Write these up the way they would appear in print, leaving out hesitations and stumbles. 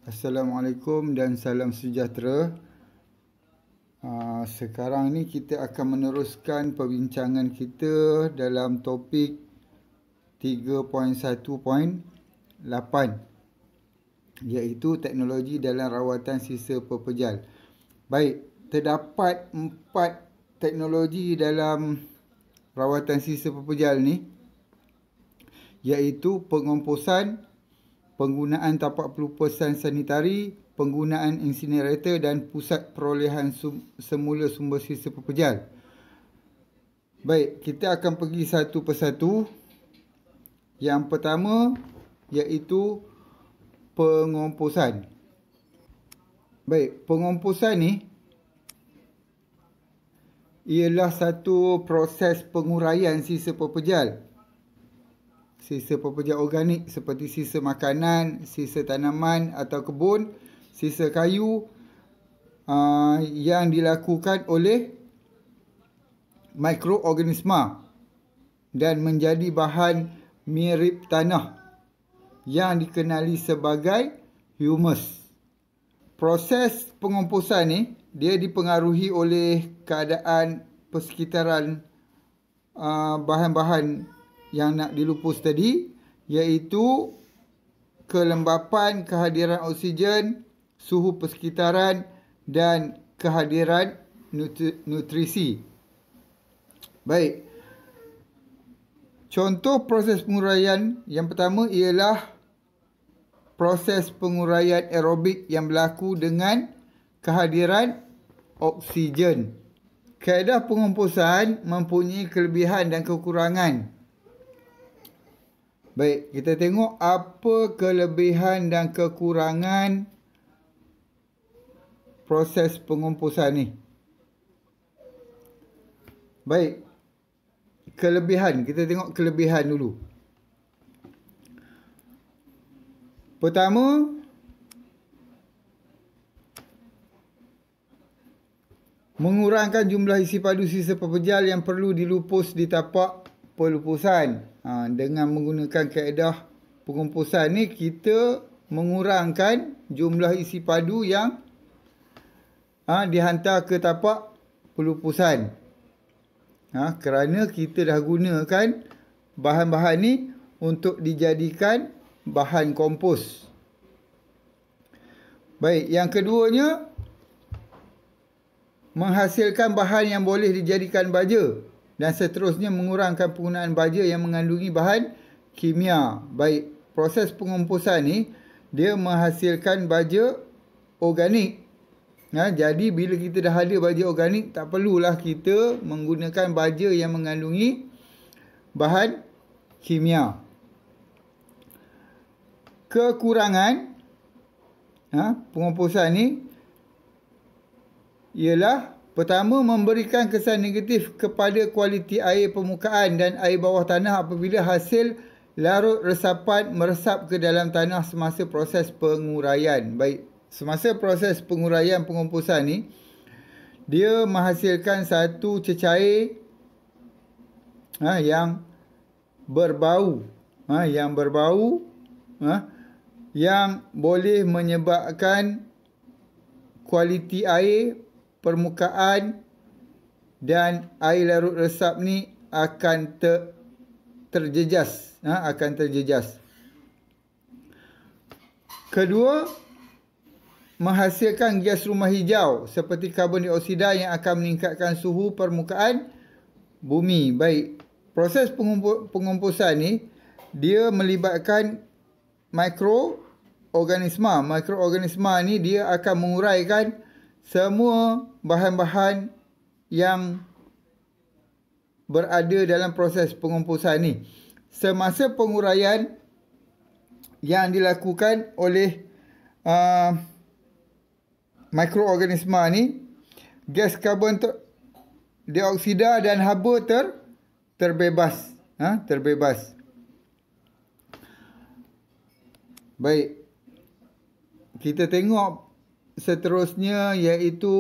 Assalamualaikum dan salam sejahtera. Sekarang ni kita akan meneruskan perbincangan kita dalam topik 3.1.8, iaitu teknologi dalam rawatan sisa pepejal. Baik, terdapat 4 teknologi dalam rawatan sisa pepejal ni, iaitu pengomposan, penggunaan tapak pelupasan sanitari, penggunaan insinerator dan pusat perolehan semula sumber sisa pepejal. Baik, kita akan pergi satu persatu. Yang pertama iaitu pengomposan. Baik, pengomposan ni ialah satu proses penguraian sisa pepejal. Sisa pepejal organik seperti sisa makanan, sisa tanaman atau kebun, sisa kayu yang dilakukan oleh mikroorganisma dan menjadi bahan mirip tanah yang dikenali sebagai humus. Proses pengomposan ni dia dipengaruhi oleh keadaan persekitaran bahan-bahan yang nak dilupus tadi, iaitu kelembapan, kehadiran oksigen, suhu persekitaran dan kehadiran nutrisi. Baik. Contoh proses penguraian yang pertama ialah proses penguraian aerobik yang berlaku dengan kehadiran oksigen. Kaedah pengomposan mempunyai kelebihan dan kekurangan. Baik, kita tengok apa kelebihan dan kekurangan proses pengomposan ni. Baik, kelebihan. Kita tengok kelebihan dulu. Pertama, mengurangkan jumlah isi padu sisa pepejal yang perlu dilupus di tapak pelupusan. Dengan menggunakan kaedah pengomposan ni, kita mengurangkan jumlah isi padu yang dihantar ke tapak pelupusan. Kerana kita dah gunakan bahan-bahan ni untuk dijadikan bahan kompos. Baik, yang keduanya, menghasilkan bahan yang boleh dijadikan baja dan seterusnya mengurangkan penggunaan baja yang mengandungi bahan kimia. Baik, proses pengomposan ni dia menghasilkan baja organik. Jadi bila kita dah ada baja organik, tak perlulah kita menggunakan baja yang mengandungi bahan kimia. Kekurangan pengomposan ni ialah pertama, memberikan kesan negatif kepada kualiti air permukaan dan air bawah tanah apabila hasil larut resapan meresap ke dalam tanah semasa proses penguraian. Baik, semasa proses penguraian pengomposan ni, dia menghasilkan satu cecair yang berbau, yang boleh menyebabkan kualiti air permukaan dan air larut resap ni akan terjejas. Kedua, menghasilkan gas rumah hijau seperti karbon dioksida yang akan meningkatkan suhu permukaan bumi. Baik, proses pengomposan ni dia melibatkan mikroorganisma. Mikroorganisma ni dia akan menguraikan semua bahan-bahan yang berada dalam proses pengomposan ni. Semasa penguraian yang dilakukan oleh mikroorganisma ni, gas karbon dioksida dan haba terbebas. Baik, kita tengok seterusnya, iaitu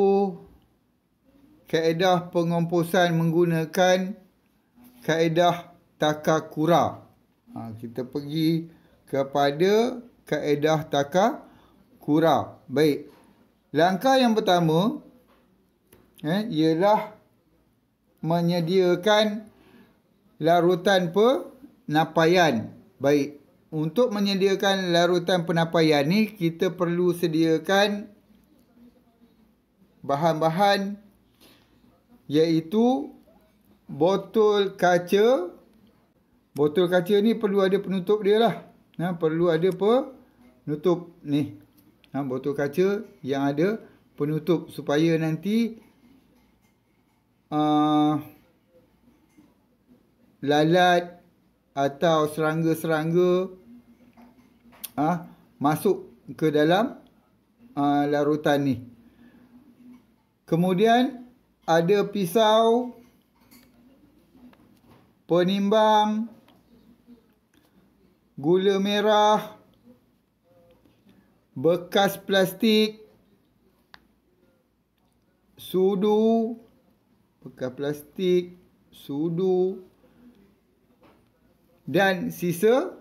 kaedah pengomposan menggunakan kaedah Takakura. Kita pergi kepada kaedah Takakura. kura. Baik. Langkah yang pertama ialah menyediakan larutan penapaian. Baik. Untuk menyediakan larutan penapaian ni, kita perlu sediakan bahan-bahan iaitu botol kaca. Botol kaca ni perlu ada penutup dia lah. Perlu ada penutup ni. Botol kaca yang ada penutup supaya nanti lalat atau serangga-serangga masuk ke dalam larutan ni. Kemudian ada pisau, penimbang, gula merah, bekas plastik, sudu, bekas plastik, sudu dan sisa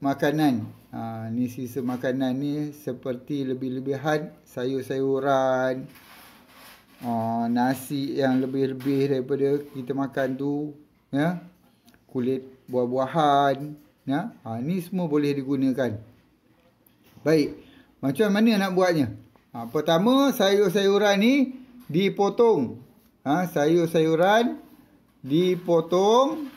makanan. Ni sisa makanan ni seperti lebih-lebihan sayur-sayuran, nasi yang lebih-lebih daripada kita makan tu, kulit buah-buahan, ni semua boleh digunakan. Baik, macam mana nak buatnya? Pertama, sayur-sayuran ni dipotong. Sayur-sayuran dipotong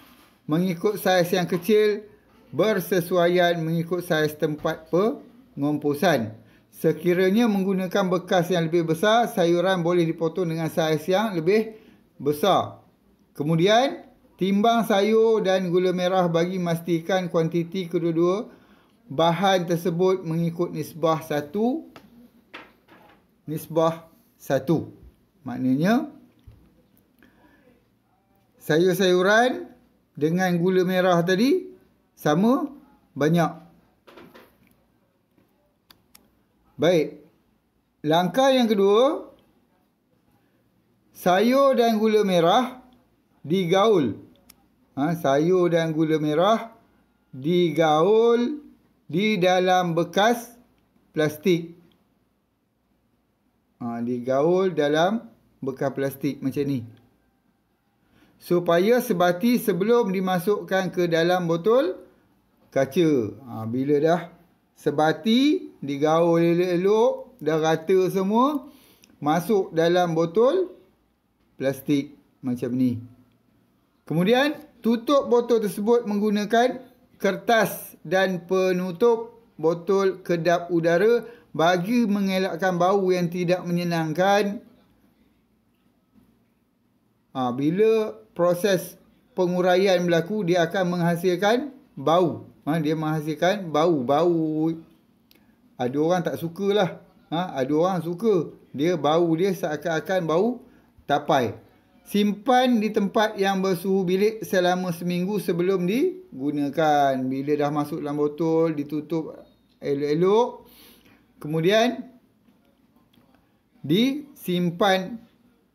mengikut saiz yang kecil, bersesuaian mengikut saiz tempat pengomposan. Sekiranya menggunakan bekas yang lebih besar, sayuran boleh dipotong dengan saiz yang lebih besar. Kemudian, timbang sayur dan gula merah bagi memastikan kuantiti kedua-dua bahan tersebut mengikut nisbah 1. Maknanya, sayur-sayuran dengan gula merah tadi sama banyak. Baik. Langkah yang kedua, sayur dan gula merah digaul. Sayur dan gula merah digaul di dalam bekas plastik. Digaul dalam bekas plastik macam ni. Supaya sebati sebelum dimasukkan ke dalam botol kaca. Bila dah sebati, digaul elok-elok, dah rata semua, masuk dalam botol plastik macam ni. Kemudian, tutup botol tersebut menggunakan kertas dan penutup botol kedap udara bagi mengelakkan bau yang tidak menyenangkan. Bila proses penguraian berlaku, dia akan menghasilkan bau. Dia menghasilkan bau. Ada orang tak sukalah. Ada orang suka. Dia bau dia seakan-akan bau tapai. Simpan di tempat yang bersuhu bilik selama seminggu sebelum digunakan. Bila dah masuk dalam botol, ditutup elok-elok. Kemudian, disimpan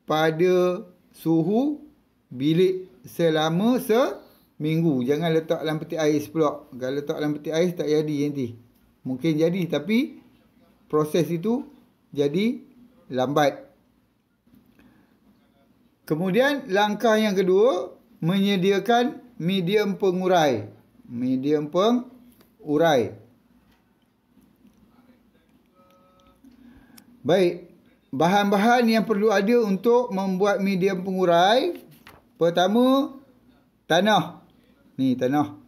pada suhu bilik selama seminggu. Jangan letak dalam peti ais pula. Kalau letak dalam peti ais tak jadi nanti. Mungkin jadi tapi proses itu jadi lambat. Kemudian langkah yang kedua, menyediakan medium pengurai. Baik, bahan-bahan yang perlu ada untuk membuat medium pengurai. Pertama, tanah. Ni tanah.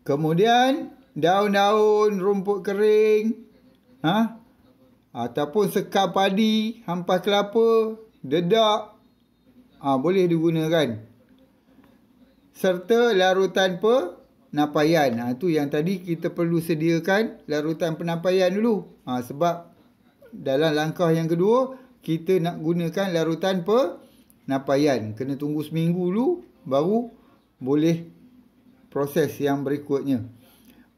Kemudian, daun-daun rumput kering. Ataupun sekam padi, hampas kelapa, dedak. Boleh digunakan. Serta larutan penapaian. Itu yang tadi kita perlu sediakan larutan penapaian dulu. Sebab dalam langkah yang kedua, kita nak gunakan larutan penapaian. Kena tunggu seminggu dulu, baru boleh proses yang berikutnya.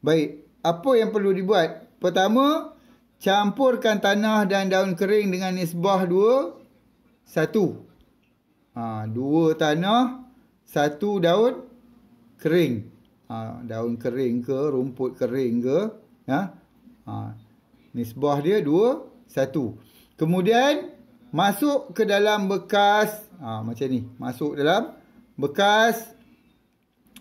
Baik, apa yang perlu dibuat? Pertama, campurkan tanah dan daun kering dengan nisbah 2:1. 2 tanah, 1 daun kering. Daun kering ke, rumput kering ke. Nisbah dia 2, 1. Kemudian masuk ke dalam bekas. Macam ni. Masuk dalam bekas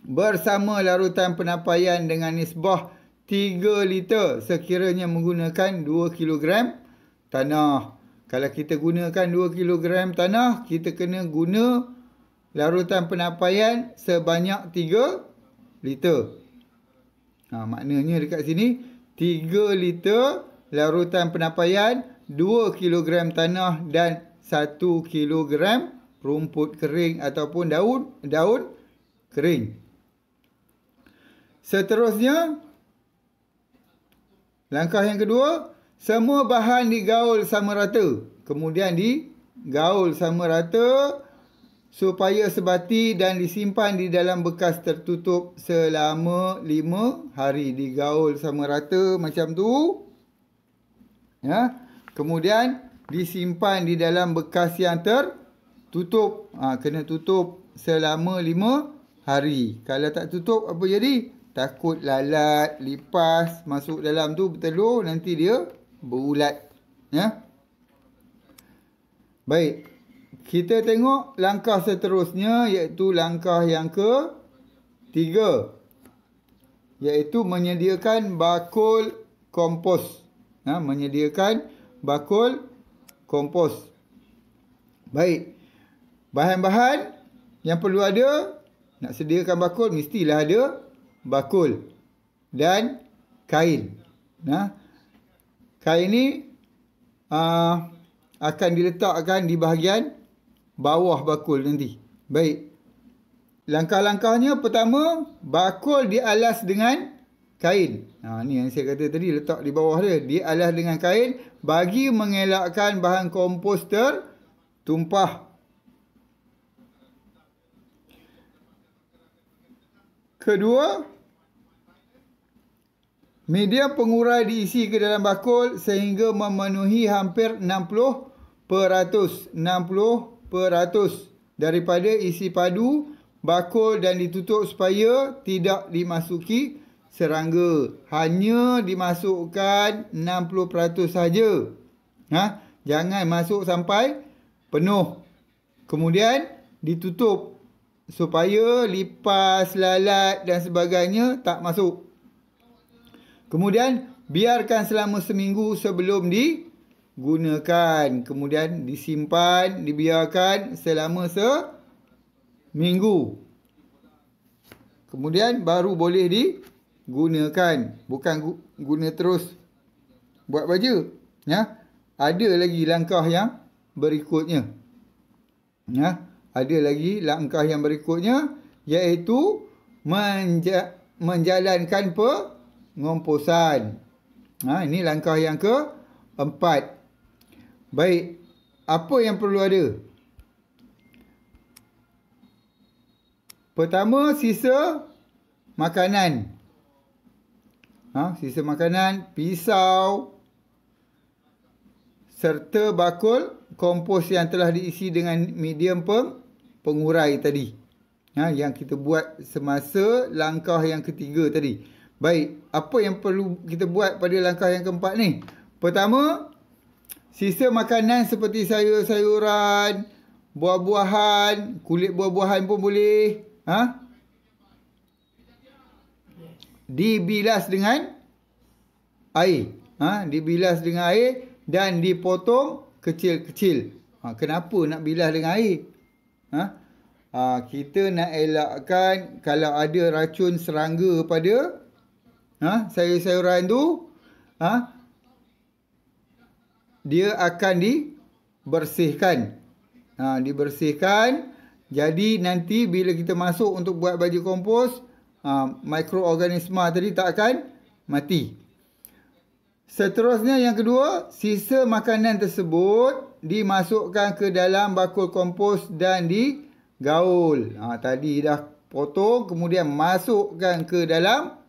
bersama larutan penapaian dengan nisbah 3 liter sekiranya menggunakan 2 kilogram tanah. Kalau kita gunakan 2 kilogram tanah, kita kena guna larutan penapaian sebanyak 3 liter. Maknanya dekat sini 3 liter larutan penapaian, 2 kilogram tanah dan 1 kilogram rumput kering ataupun daun kering. Seterusnya, langkah yang kedua, semua bahan digaul sama rata. Kemudian digaul sama rata supaya sebati dan disimpan di dalam bekas tertutup selama 5 hari. Digaul sama rata macam tu. Kemudian disimpan di dalam bekas yang tertutup. Kena tutup selama 5 hari. Kalau tak tutup, apa jadi? Takut lalat, lipas masuk dalam tu bertelur, nanti dia berulat. Baik. Kita tengok langkah seterusnya, iaitu langkah yang ke-3. Iaitu menyediakan bakul kompos. Menyediakan bakul kompos. Baik. Bahan-bahan yang perlu ada, nak sediakan bakul, mestilah ada bakul dan kain. Kain ni akan diletakkan di bahagian bawah bakul nanti. Baik. Langkah-langkahnya, pertama, bakul dialas dengan kain. Ni yang saya kata tadi, letak di bawah dia. Dialas dengan kain bagi mengelakkan bahan kompos tertumpah. Kedua, media pengurai diisi ke dalam bakul sehingga memenuhi hampir 60% daripada isi padu bakul dan ditutup supaya tidak dimasuki serangga. Hanya dimasukkan 60% saja. Jangan masuk sampai penuh. Kemudian ditutup supaya lipas, lalat dan sebagainya tak masuk. Kemudian biarkan selama seminggu sebelum digunakan. Kemudian disimpan, dibiarkan selama seminggu. Kemudian baru boleh digunakan. Bukan guna terus buat baju. Ada lagi langkah yang berikutnya. Ada lagi langkah yang berikutnya, iaitu menjalankan pengomposan. Ini langkah yang ke-4. Baik, apa yang perlu ada? Pertama, sisa makanan. Sisa makanan, pisau serta bakul kompos yang telah diisi dengan medium pengurai tadi. Yang kita buat semasa langkah yang ketiga tadi. Baik, apa yang perlu kita buat pada langkah yang keempat ni? Pertama, sisa makanan seperti sayur-sayuran, buah-buahan, kulit buah-buahan pun boleh. Dibilas dengan air. Dibilas dengan air dan dipotong kecil-kecil. Kenapa nak bilas dengan air? Kita nak elakkan kalau ada racun serangga pada sayur-sayuran tu, dia akan dibersihkan. Dibersihkan. Jadi nanti bila kita masuk untuk buat baju kompos, mikroorganisma tadi tak akan mati. Seterusnya yang kedua, sisa makanan tersebut dimasukkan ke dalam bakul kompos dan digaul. Tadi dah potong, kemudian masukkan ke dalam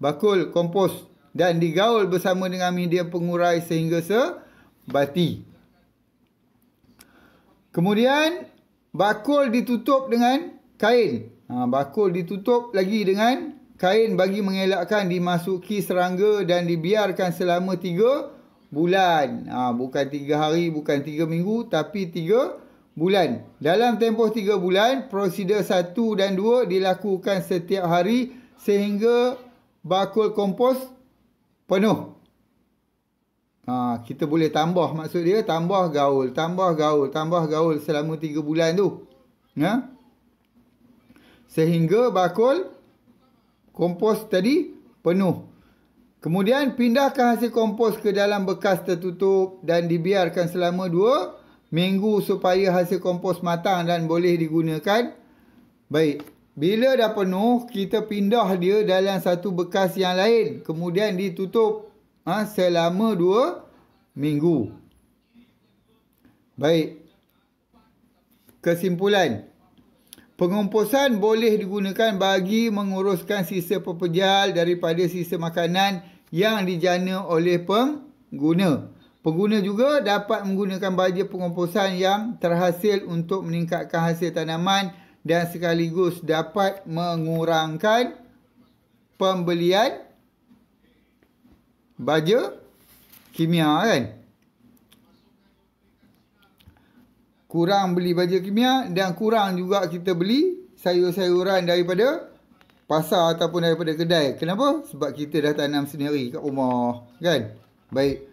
bakul kompos dan digaul bersama dengan media pengurai sehingga sebati. Kemudian bakul ditutup dengan kain. Bakul ditutup lagi dengan kain bagi mengelakkan dimasuki serangga dan dibiarkan selama 3 bulan. Bukan 3 hari, bukan 3 minggu, tapi 3 bulan. Dalam tempoh 3 bulan, prosedur 1 dan 2 dilakukan setiap hari sehingga bakul kompos penuh. Kita boleh tambah, maksud dia tambah gaul, tambah gaul, tambah gaul selama 3 bulan tu. Sehingga bakul kompos tadi penuh. Kemudian pindahkan hasil kompos ke dalam bekas tertutup dan dibiarkan selama 2 minggu supaya hasil kompos matang dan boleh digunakan. Baik, bila dah penuh, kita pindah dia dalam satu bekas yang lain. Kemudian ditutup selama 2 minggu. Baik. Kesimpulan. Pengomposan boleh digunakan bagi menguruskan sisa pepejal daripada sisa makanan yang dijana oleh pengguna. Pengguna juga dapat menggunakan baja pengomposan yang terhasil untuk meningkatkan hasil tanaman dan sekaligus dapat mengurangkan pembelian baja kimia kan. Kurang beli baja kimia dan kurang juga kita beli sayur-sayuran daripada pasar ataupun daripada kedai. Kenapa? Sebab kita dah tanam sendiri kat rumah kan. Baik.